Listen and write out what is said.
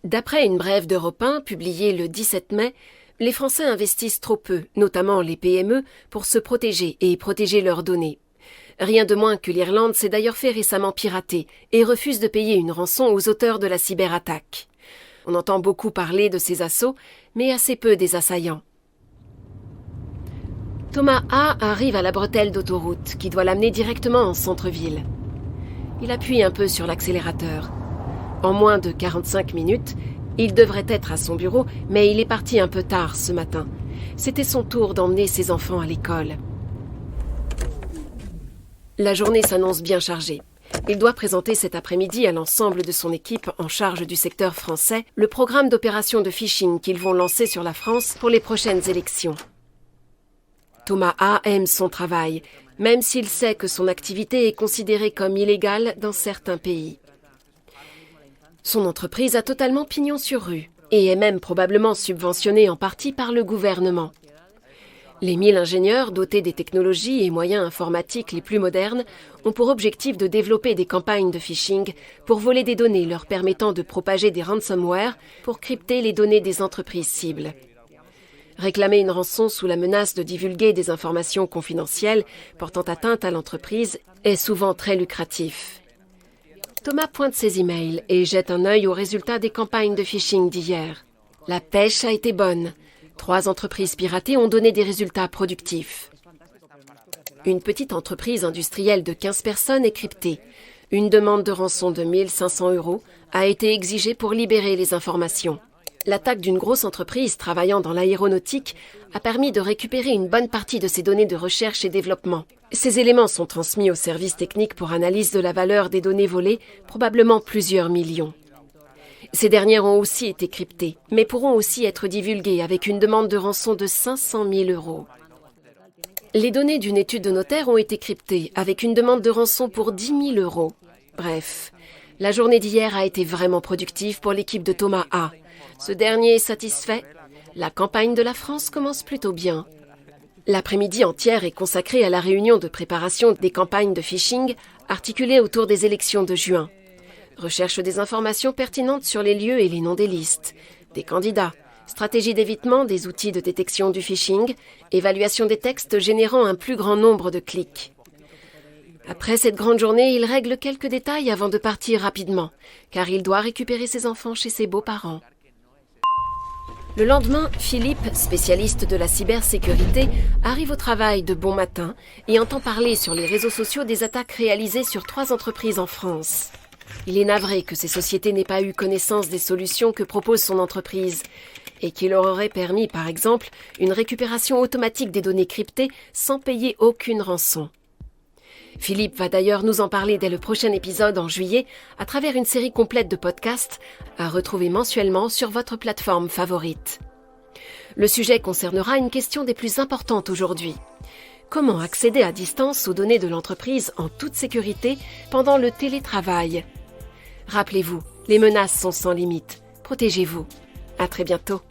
D'après une brève d'Europe 1 publiée le 17 mai, les Français investissent trop peu, notamment les PME, pour se protéger et protéger leurs données. Rien de moins que l'Irlande s'est d'ailleurs fait récemment pirater et refuse de payer une rançon aux auteurs de la cyberattaque. On entend beaucoup parler de ces assauts, mais assez peu des assaillants. Thomas A. arrive à la bretelle d'autoroute qui doit l'amener directement en centre-ville. Il appuie un peu sur l'accélérateur. En moins de 45 minutes, il devrait être à son bureau, mais il est parti un peu tard ce matin. C'était son tour d'emmener ses enfants à l'école. La journée s'annonce bien chargée. Il doit présenter cet après-midi à l'ensemble de son équipe en charge du secteur français le programme d'opération de phishing qu'ils vont lancer sur la France pour les prochaines élections. Thomas A. aime son travail, même s'il sait que son activité est considérée comme illégale dans certains pays. Son entreprise a totalement pignon sur rue et est même probablement subventionnée en partie par le gouvernement. Les 1000 ingénieurs dotés des technologies et moyens informatiques les plus modernes ont pour objectif de développer des campagnes de phishing pour voler des données leur permettant de propager des ransomware pour crypter les données des entreprises cibles. Réclamer une rançon sous la menace de divulguer des informations confidentielles portant atteinte à l'entreprise est souvent très lucratif. Thomas pointe ses emails et jette un œil aux résultats des campagnes de phishing d'hier. La pêche a été bonne. 3 entreprises piratées ont donné des résultats productifs. Une petite entreprise industrielle de 15 personnes est cryptée. Une demande de rançon de 1 500 € a été exigée pour libérer les informations. L'attaque d'une grosse entreprise travaillant dans l'aéronautique a permis de récupérer une bonne partie de ses données de recherche et développement. Ces éléments sont transmis aux services techniques pour analyse de la valeur des données volées, probablement plusieurs millions. Ces dernières ont aussi été cryptées, mais pourront aussi être divulguées avec une demande de rançon de 500 000 €. Les données d'une étude de notaire ont été cryptées avec une demande de rançon pour 10 000 €. Bref, la journée d'hier a été vraiment productive pour l'équipe de Thomas A. Ce dernier est satisfait. La campagne de la France commence plutôt bien. L'après-midi entière est consacrée à la réunion de préparation des campagnes de phishing articulées autour des élections de juin. Recherche des informations pertinentes sur les lieux et les noms des listes, des candidats, stratégie d'évitement des outils de détection du phishing, évaluation des textes générant un plus grand nombre de clics. Après cette grande journée, il règle quelques détails avant de partir rapidement, car il doit récupérer ses enfants chez ses beaux-parents. Le lendemain, Philippe, spécialiste de la cybersécurité, arrive au travail de bon matin et entend parler sur les réseaux sociaux des attaques réalisées sur 3 entreprises en France. Il est navré que ces sociétés n'aient pas eu connaissance des solutions que propose son entreprise et qui leur auraient permis, par exemple, une récupération automatique des données cryptées sans payer aucune rançon. Philippe va d'ailleurs nous en parler dès le prochain épisode en juillet à travers une série complète de podcasts à retrouver mensuellement sur votre plateforme favorite. Le sujet concernera une question des plus importantes aujourd'hui. Comment accéder à distance aux données de l'entreprise en toute sécurité pendant le télétravail ? Rappelez-vous, les menaces sont sans limite. Protégez-vous. À très bientôt.